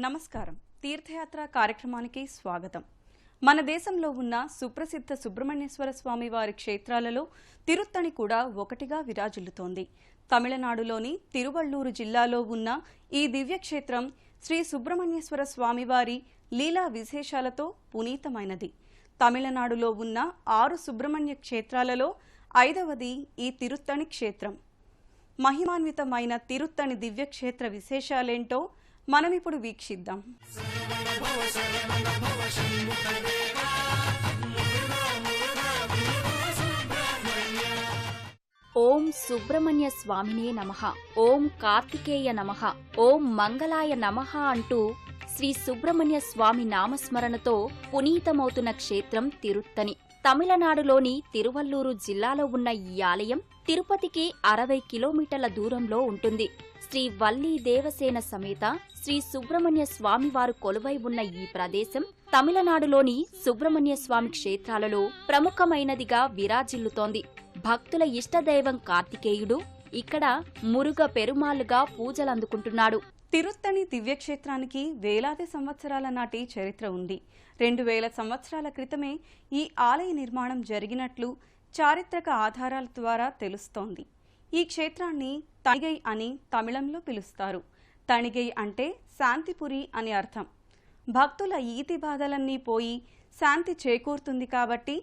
నమస్కారం. తీర్థయాత్ర కార్యక్రమానికి స్వాగతం. మన దేశంలో ఉన్న సుప్రసిద్ధ సుబ్రహ్మణ్యేశ్వర స్వామి వారి క్షేత్రాలలో తిరుత్తణి కూడా ఒకటిగా విరాజిల్లుతోంది. తమిళనాడులోని తిరువళ్ళూరు జిల్లాలో ఉన్న ఈ దివ్యక్షేత్రం శ్రీ సుబ్రహ్మణ్యేశ్వర స్వామివారి లీలా విశేషాలతో పునీతమైనది. తమిళనాడులో ఉన్న 6 సుబ్రహ్మణ్య క్షేత్రాలలో 5వది ఈ తిరుత్తణి క్షేత్రం. మహిమాన్వితమైన తిరుత్తణి దివ్యక్షేత్ర విశేషాలేంటో మనమిప్పుడు వీక్షిద్దాం. ఓం సుబ్రహ్మణ్య స్వామినే నమః, ఓం కార్తికేయ నమః, ఓం మంగళాయ నమః అంటూ శ్రీ సుబ్రహ్మణ్య స్వామి నామస్మరణతో పునీతమవుతున్న క్షేత్రం తిరుత్తణి. తమిళనాడులోని తిరువల్లూరు జిల్లాలో ఉన్న ఈ ఆలయం తిరుపతికి 60 కిలోమీటర్ల దూరంలో ఉంటుంది. శ్రీ వల్లీ దేవసేన సమేత శ్రీ సుబ్రహ్మణ్య స్వామి వారు కొలువై ఉన్న ఈ ప్రదేశం తమిళనాడులోని సుబ్రహ్మణ్య స్వామి క్షేత్రాలలో ప్రముఖమైనదిగా విరాజిల్లుతోంది. భక్తుల ఇష్టదైవం కార్తికేయుడు ఇక్కడ మురుగ పెరుమాళ్లుగా పూజలందుకుంటున్నాడు. తిరుత్తణి దివ్యక్షేత్రానికి వేలాది సంవత్సరాల నాటి చరిత్ర ఉంది. 2000 సంవత్సరాల క్రితమే ఈ ఆలయ నిర్మాణం జరిగినట్లు చారిత్రక ఆధారాల ద్వారా తెలుస్తోంది. ఈ క్షేత్రాన్ని తణిగై అని తమిళంలో పిలుస్తారు. తణిగై అంటే శాంతిపురి అని అర్థం. భక్తుల ఈతి బాధలన్నీ పోయి శాంతి చేకూరుతుంది కాబట్టి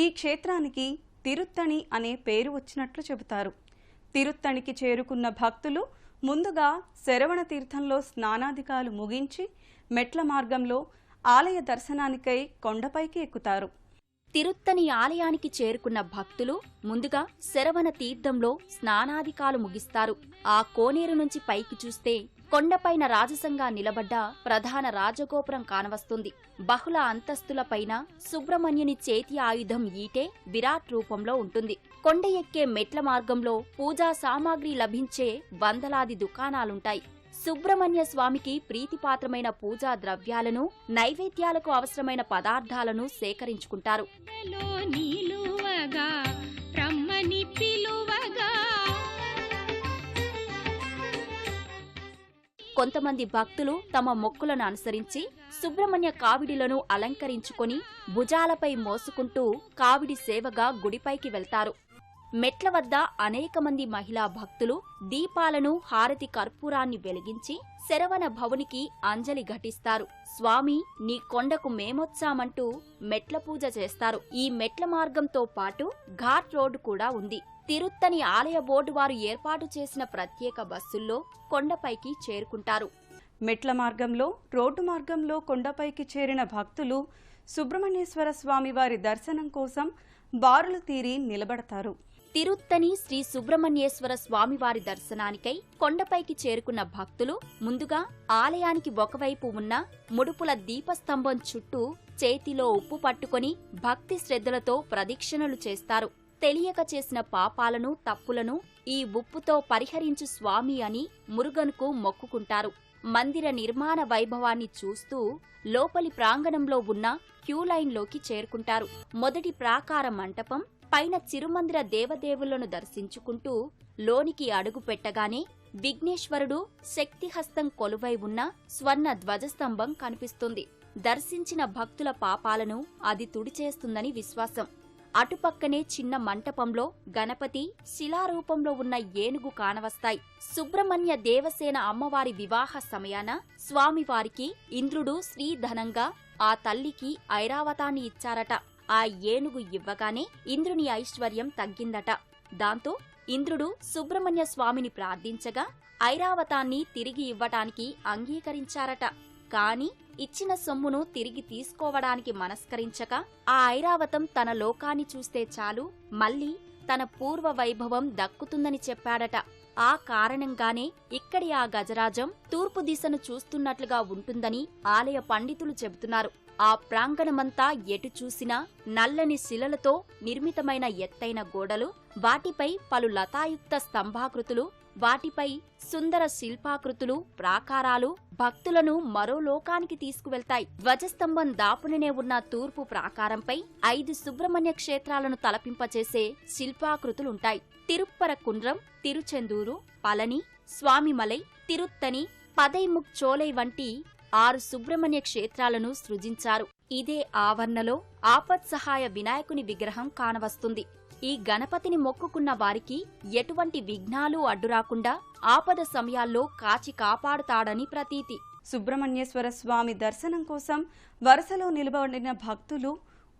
ఈ క్షేత్రానికి తిరుత్తణి అనే పేరు వచ్చినట్లు చెబుతారు. తిరుత్తణికి చేరుకున్న భక్తులు ముందుగా శరవణ తీర్థంలో స్నానాధికాలు ముగించి మెట్ల మార్గంలో ఆలయ దర్శనానికై కొండపైకి ఎక్కుతారు. తిరుత్తణి ఆలయానికి చేరుకున్న భక్తులు ముందుగా శరవణ తీర్థంలో స్నానాధికాలు ముగిస్తారు. ఆ కోనేరు నుంచి పైకి చూస్తే కొండపైన రాజసంగా నిలబడ్డ ప్రధాన రాజగోపురం కానవస్తుంది. బహుళ అంతస్తులపైన సుబ్రహ్మణ్యుని చేతి ఆయుధం ఈటే విరాట్ రూపంలో ఉంటుంది. కొండ ఎక్కే మెట్ల మార్గంలో పూజా సామాగ్రి లభించే వందలాది దుకాణాలుంటాయి. సుబ్రహ్మణ్య స్వామికి ప్రీతిపాత్రమైన పూజా ద్రవ్యాలను, నైవేద్యాలకు అవసరమైన పదార్థాలను సేకరించుకుంటారు. కొంతమంది భక్తులు తమ మొక్కులను అనుసరించి సుబ్రహ్మణ్య కావిడిలను అలంకరించుకొని భుజాలపై మోసుకుంటూ కావిడి సేవగా గుడిపైకి వెళ్తారు. మెట్ల వద్ద అనేక మంది మహిళా భక్తులు దీపాలను, హారతి కర్పూరాన్ని వెలిగించి శరవణ భవునికి అంజలి ఘటిస్తారు. స్వామి, నీ కొండకు మేమొచ్చామంటూ మెట్ల పూజ చేస్తారు. ఈ మెట్ల మార్గంతో పాటు ఘాట్ రోడ్డు కూడా ఉంది. తిరుత్తణి ఆలయ బోర్డు వారు ఏర్పాటు చేసిన ప్రత్యేక బస్సుల్లో కొండపైకి చేరుకుంటారు. మెట్ల మార్గంలో, రోడ్డు మార్గంలో కొండపైకి చేరిన భక్తులు సుబ్రహ్మణ్యేశ్వర స్వామి వారి దర్శనం కోసం బారులు తీరి నిలబడతారు. తిరుత్తణి శ్రీ సుబ్రహ్మణ్యేశ్వర స్వామివారి దర్శనానికై కొండపైకి చేరుకున్న భక్తులు ముందుగా ఆలయానికి ఒకవైపు ఉన్న ముడుపుల దీపస్తంభం చుట్టూ చేతిలో ఉప్పు పట్టుకొని భక్తి శ్రద్ధలతో ప్రదక్షిణలు చేస్తారు. తెలియక చేసిన పాపాలను, తప్పులను ఈ ఉప్పుతో పరిహరించు స్వామి అని మురుగన్కు మొక్కుకుంటారు. మందిర నిర్మాణ వైభవాన్ని చూస్తూ లోపలి ప్రాంగణంలో ఉన్న క్యూలైన్లోకి చేరుకుంటారు. మొదటి ప్రాకార మంటపం పైన చిరుమందిర దేవదేవులను దర్శించుకుంటూ లోనికి అడుగు పెట్టగానే విఘ్నేశ్వరుడు శక్తిహస్తం కొలువై ఉన్న స్వర్ణ ధ్వజస్తంభం కనిపిస్తుంది. దర్శించిన భక్తుల పాపాలను అది తుడిచేస్తుందని విశ్వాసం. అటుపక్కనే చిన్న మంటపంలో గణపతి, శిలారూపంలో ఉన్న ఏనుగు కానవస్తాయి. సుబ్రహ్మణ్య దేవసేన అమ్మవారి వివాహ సమయాన స్వామివారికి ఇంద్రుడు శ్రీధనంగా, ఆ తల్లికి ఐరావతాన్ని ఇచ్చారట. ఆ ఏనుగు ఇవ్వగానే ఇంద్రుని ఐశ్వర్యం తగ్గిందట. దాంతో ఇంద్రుడు సుబ్రహ్మణ్య స్వామిని ప్రార్థించగా ఐరావతాన్ని తిరిగి ఇవ్వటానికి అంగీకరించారట. కాని ఇచ్చిన సొమ్మును తిరిగి తీసుకోవడానికి మనస్కరించక ఆ ఐరావతం తన లోకాన్ని చూస్తే చాలు, మళ్లీ తన పూర్వ వైభవం దక్కుతుందని చెప్పాడట. ఆ కారణంగానే ఇక్కడి ఆ గజరాజం తూర్పు దిశను చూస్తున్నట్లుగా ఉంటుందని ఆలయ పండితులు చెబుతున్నారు. ఆ ప్రాంగణమంతా ఎటు చూసినా నల్లని శిలలతో నిర్మితమైన ఎత్తైన గోడలు, వాటిపై పలు లతాయుక్త స్తంభాకృతులు, వాటిపై సుందర శిల్పాకృతులు, ప్రాకారాలు భక్తులను మరో లోకానికి తీసుకువెళ్తాయి. ధ్వజస్తంభం దాపుననే ఉన్న తూర్పు ప్రాకారంపై 5 సుబ్రహ్మణ్య క్షేత్రాలను తలపింపచేసే శిల్పాకృతులుంటాయి. తిరుప్పరకుండ్రం, తిరుచెందూరు, పళని, స్వామిమలై, తిరుత్తణి, పదైముక్ చోలై వంటి 6 సుబ్రహ్మణ్య క్షేత్రాలను సృజించారు. ఇదే ఆవరణలో ఆపత్సహాయ వినాయకుని విగ్రహం కానవస్తుంది. ఈ గణపతిని మొక్కుకున్న వారికి ఎటువంటి విఘ్నాలు అడ్డురాకుండా ఆపద సమయాల్లో కాచి కాపాడుతాడని ప్రతీతి. సుబ్రహ్మణ్యేశ్వర స్వామి దర్శనం కోసం వరుసలో నిలబడిన భక్తులు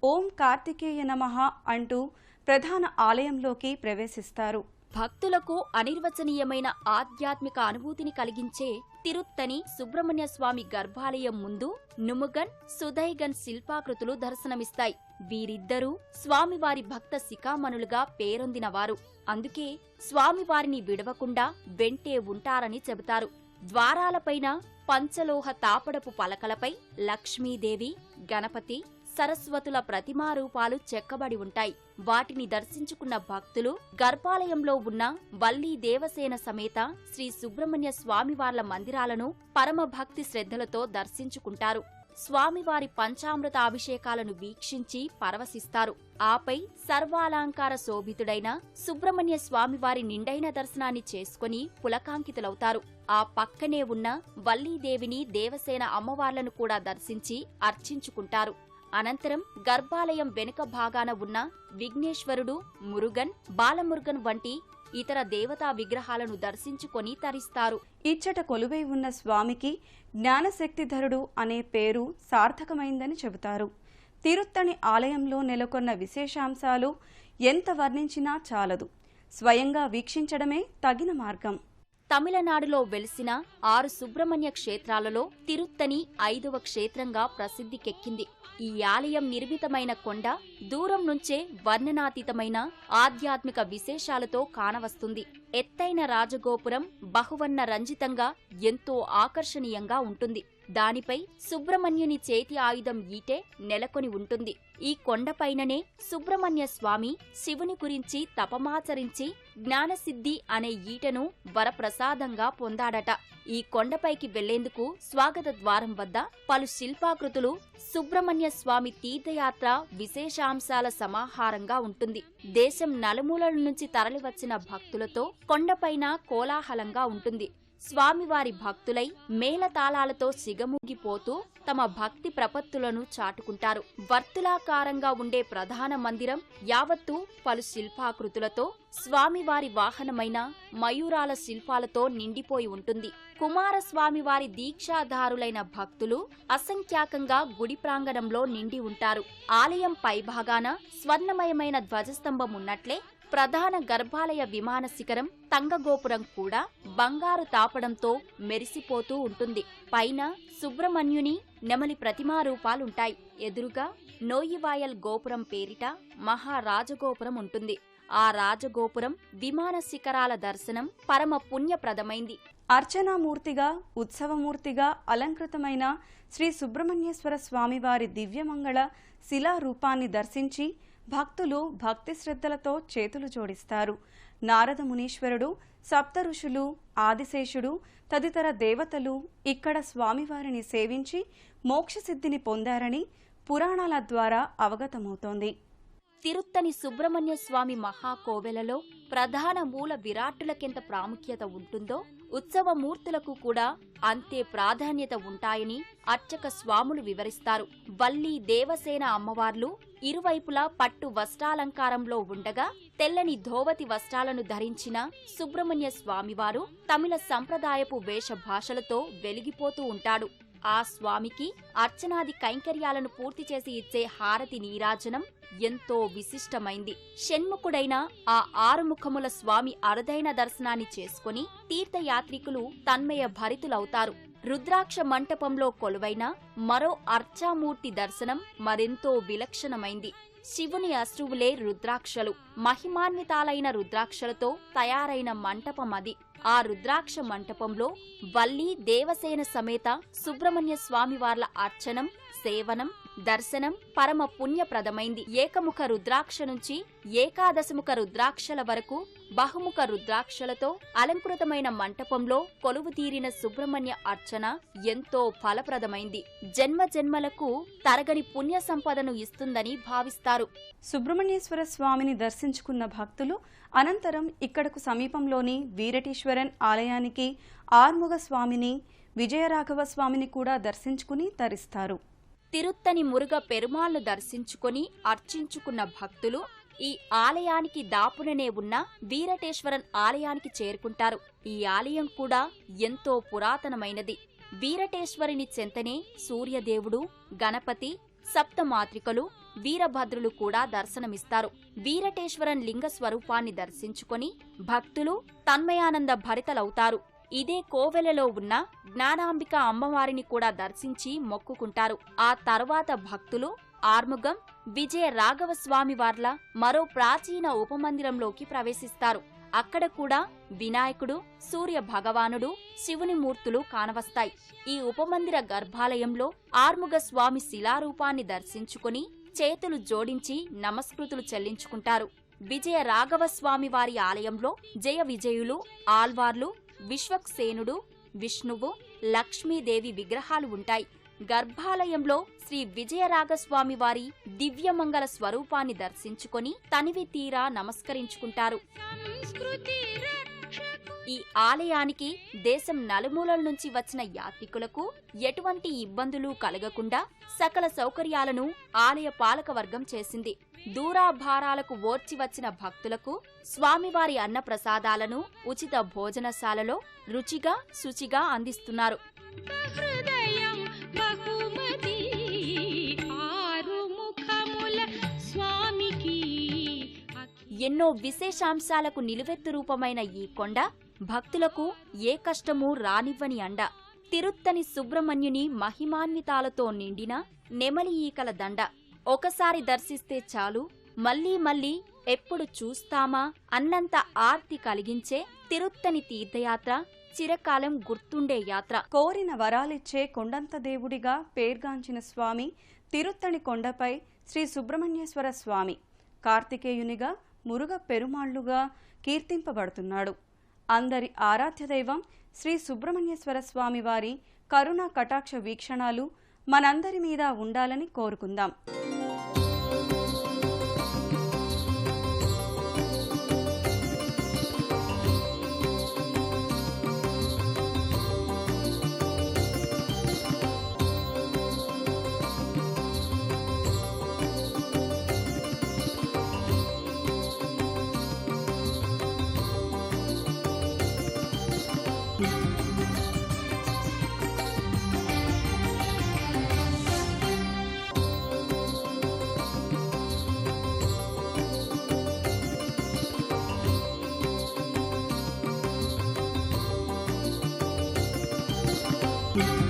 ఓం కార్తికేయ నమః అంటూ ప్రధాన ఆలయంలోకి ప్రవేశిస్తారు. భక్తులకు అనిర్వచనీయమైన ఆధ్యాత్మిక అనుభూతిని కలిగించే తిరుత్తని సుబ్రహ్మణ్య స్వామి గర్భాలయం ముందు నుముగన్, సుధైగన్ శిల్పాకృతులు దర్శనమిస్తాయి. వీరిద్దరూ స్వామివారి భక్త శిఖామణులుగా పేరొందినవారు. అందుకే స్వామివారిని విడవకుండా వెంటే ఉంటారని చెబుతారు. ద్వారాలపైన పంచలోహ తాపడపు పలకలపై లక్ష్మీదేవి, గణపతి, సరస్వతుల ప్రతిమారూపాలు చెక్కబడి ఉంటాయి. వాటిని దర్శించుకున్న భక్తులు గర్భాలయంలో ఉన్న వల్లీ దేవసేన సమేత శ్రీ సుబ్రహ్మణ్య స్వామివార్ల మందిరాలను పరమ భక్తి శ్రద్ధలతో దర్శించుకుంటారు. స్వామివారి పంచామృతాభిషేకాలను వీక్షించి పరవశిస్తారు. ఆపై సర్వాలంకార శోభితుడైన సుబ్రహ్మణ్య స్వామివారి నిండైన దర్శనాన్ని చేసుకుని పులకాంకితులవుతారు. ఆ పక్కనే ఉన్న వల్లీదేవిని, దేవసేన అమ్మవార్లను కూడా దర్శించి అర్చించుకుంటారు. అనంతరం గర్భాలయం వెనుక భాగాన ఉన్న విఘ్నేశ్వరుడు, మురుగన్, బాలమురుగన్ వంటి ఇతర దేవతా విగ్రహాలను దర్శించుకొని తరిస్తారు. ఇచ్చట కొలువై ఉన్న స్వామికి జ్ఞానశక్తిధరుడు అనే పేరు సార్థకమైందని చెబుతారు. తిరుత్తణి ఆలయంలో నెలకొన్న విశేషాంశాలు ఎంత వర్ణించినా చాలదు. స్వయంగా వీక్షించడమే తగిన మార్గం. తమిళనాడులో వెలిసిన 6 సుబ్రహ్మణ్య క్షేత్రాలలో తిరుత్తని 5వ క్షేత్రంగా ప్రసిద్ధికెక్కింది. ఈ ఆలయం నిర్మితమైన కొండ దూరం నుంచే వర్ణనాతీతమైన ఆధ్యాత్మిక విశేషాలతో కానవస్తుంది. ఎత్తైన రాజగోపురం బహువర్ణ రంజితంగా ఎంతో ఆకర్షణీయంగా ఉంటుంది. దానిపై సుబ్రహ్మణ్యుని చేతి ఆయుధం ఈటె నెలకొని ఉంటుంది. ఈ కొండపైననే సుబ్రహ్మణ్య స్వామి శివుని గురించి తపమాచరించి జ్ఞానసిద్ధి అనే ఈటెను వరప్రసాదంగా పొందాడట. ఈ కొండపైకి వెళ్లేందుకు స్వాగత ద్వారం వద్ద పలు శిల్పాకృతులు సుబ్రహ్మణ్య స్వామి తీర్థయాత్ర విశేషాంశాల సమాహారంగా ఉంటుంది. దేశం నలుమూలల నుంచి తరలివచ్చిన భక్తులతో కొండపైన కోలాహలంగా ఉంటుంది. స్వామివారి భక్తులై మేళతాళాలతో సిగముగిపోతూ తమ భక్తి ప్రపత్తులను చాటుకుంటారు. వర్తులాకారంగా ఉండే ప్రధాన మందిరం యావత్తూ పలు శిల్పాకృతులతో, స్వామివారి వాహనమైన మయూరాల శిల్పాలతో నిండిపోయి ఉంటుంది. కుమారస్వామివారి దీక్షాధారులైన భక్తులు అసంఖ్యాకంగా గుడి ప్రాంగణంలో నిండి ఉంటారు. ఆలయం పైభాగాన స్వర్ణమయమైన ధ్వజస్తంభం ఉన్నట్లే ప్రధాన గర్భాలయ విమాన శిఖరం తంగగోపురం కూడా బంగారు తాపడంతో మెరిసిపోతూ ఉంటుంది. పైన సుబ్రహ్మణ్యుని నెమలి ప్రతిమారూపాలుంటాయి. ఎదురుగా నోయివాయల్ గోపురం పేరిట మహారాజగోపురం ఉంటుంది. ఆ రాజగోపురం విమాన శిఖరాల దర్శనం పరమ పుణ్యప్రదమైంది. అర్చనామూర్తిగా, ఉత్సవమూర్తిగా అలంకృతమైన శ్రీ సుబ్రహ్మణ్యేశ్వర స్వామివారి దివ్యమంగళ శిలారూపాన్ని దర్శించి భక్తులు భక్తి శ్రద్ధలతో చేతులు జోడిస్తారు. నారద మునీశ్వరుడు, సప్త ఋషులు, ఆదిశేషుడు తదితర దేవతలు ఇక్కడ స్వామివారిని సేవించి మోక్షసిద్ధిని పొందారని పురాణాల ద్వారా అవగతమవుతోంది. తిరుత్తని సుబ్రహ్మణ్య స్వామి మహాకోవెలలో ప్రధాన మూల విరాట్టులకెంత ప్రాముఖ్యత ఉంటుందో ఉత్సవమూర్తులకు కూడా అంతే ప్రాధాన్యత ఉంటాయని అర్చక స్వాములు వివరిస్తారు. వల్లీ దేవసేన అమ్మవార్లు ఇరువైపులా పట్టు వస్త్రాలంకారంలో ఉండగా తెల్లని ధోవతి వస్త్రాలను ధరించిన సుబ్రహ్మణ్య స్వామివారు తమిళ సంప్రదాయపు వేషభాషలతో వెలిగిపోతూ ఉంటాడు. ఆ స్వామికి అర్చనాది కైంకర్యాలను పూర్తి చేసి ఇచ్చే హారతి నీరాజనం ఎంతో విశిష్టమైంది. షణ్ముఖుడైన ఆ 6 ముఖముల స్వామి అరుదైన దర్శనాన్ని చేసుకుని తీర్థయాత్రికులు తన్మయ భరితులవుతారు. రుద్రాక్ష మంటపంలో కొలువైన మరో అర్చామూర్తి దర్శనం మరెంతో విలక్షణమైంది. శివుని అశ్రువులే రుద్రాక్షలు. మహిమాన్వితాలైన రుద్రాక్షలతో తయారైన మంటపం అది. ఆ రుద్రాక్ష మంటపంలో వల్లీ దేవసేన సమేత సుబ్రహ్మణ్య స్వామివార్ల అర్చనం, సేవనం, దర్శనం పరమ పుణ్యప్రదమైంది. ఏకముఖ రుద్రాక్ష నుంచి ఏకాదశముఖ రుద్రాక్షల వరకు బహుముఖ రుద్రాక్షలతో అలంకృతమైన మంటపంలో కొలువు తీరిన సుబ్రహ్మణ్య అర్చన ఎంతో ఫలప్రదమైంది. జన్మ జన్మలకు తరగని పుణ్య సంపదను ఇస్తుందని భావిస్తారు. సుబ్రహ్మణ్యేశ్వర స్వామిని దర్శించుకున్న భక్తులు అనంతరం ఇక్కడకు సమీపంలోని వీరటీశ్వరన్ ఆలయానికి, ఆర్ముగ స్వామిని, విజయరాఘవ స్వామిని కూడా దర్శించుకుని తరిస్తారు. తిరుత్తని మురుగ పెరుమాళ్ను దర్శించుకుని అర్చించుకున్న భక్తులు ఈ ఆలయానికి దాపుననే ఉన్న వీరటేశ్వరన్ ఆలయానికి చేరుకుంటారు. ఈ ఆలయం కూడా ఎంతో పురాతనమైనది. వీరటేశ్వరుని చెంతనే సూర్యదేవుడు, గణపతి, సప్తమాత్రికలు, వీరభద్రులు కూడా దర్శనమిస్తారు. వీరటేశ్వరన్ లింగ స్వరూపాన్ని దర్శించుకొని భక్తులు తన్మయానంద భరితలవుతారు. ఇదే కోవెలలో ఉన్న జ్ఞానాంబిక అమ్మవారిని కూడా దర్శించి మొక్కుకుంటారు. ఆ తర్వాత భక్తులు ఆర్ముగం విజయ రాఘవ స్వామివార్ల మరో ప్రాచీన ఉపమందిరంలోకి ప్రవేశిస్తారు. అక్కడ కూడా వినాయకుడు, సూర్య భగవానుడు, శివుని మూర్తులు కానవస్తాయి. ఈ ఉపమందిర గర్భాలయంలో ఆర్ముగ స్వామి శిలారూపాన్ని దర్శించుకుని చేతులు జోడించి నమస్కృతులు చెల్లించుకుంటారు. విజయ రాఘవ స్వామివారి ఆలయంలో జయ విజయులు, ఆల్వార్లు, విశ్వక్సేనుడు, విష్ణువు, లక్ష్మీదేవి విగ్రహాలు ఉంటాయి. గర్భాలయంలో శ్రీ విజయరాఘస్వామివారి దివ్యమంగళ స్వరూపాన్ని దర్శించుకొని తనివి తీరా నమస్కరించుకుంటారు. ఈ ఆలయానికి దేశం నలుమూలల నుంచి వచ్చిన యాత్రికులకు ఎటువంటి ఇబ్బందులు కలగకుండా సకల సౌకర్యాలను ఆలయ పాలకవర్గం చేసింది. దూరాభారాలకు ఓర్చి వచ్చిన భక్తులకు స్వామివారి అన్నప్రసాదాలను ఉచిత భోజనశాలలో రుచిగా, శుచిగా అందిస్తున్నారు. ఎన్నో విశేషాంశాలకు నిలువెత్తు రూపమైన ఈ కొండ భక్తులకు ఏ కష్టమూ రానివ్వని అండ. తిరుత్తని సుబ్రహ్మణ్యుని మహిమాన్వితాలతో నిండిన నెమలి ఈకల దండ. ఒకసారి దర్శిస్తే చాలు, మళ్లీ మళ్లీ ఎప్పుడు చూస్తామా అన్నంత ఆర్తి కలిగించే తిరుత్తని తీర్థయాత్ర చిరకాలం గుర్తుండే యాత్ర. కోరిన వరాలిచ్చే కొండంత దేవుడిగా పేర్గాంచిన స్వామి తిరుత్తని కొండపై శ్రీ సుబ్రహ్మణ్యేశ్వర స్వామి కార్తికేయునిగా, మురుగ పెరుమాళ్లుగా కీర్తింపబడుతున్నాడు. అందరి ఆరాధ్య దైవం శ్రీ సుబ్రహ్మణ్యేశ్వర స్వామి వారి కరుణా కటాక్ష వీక్షణాలు మనందరి మీద ఉండాలని కోరుకుందాం. Thank you.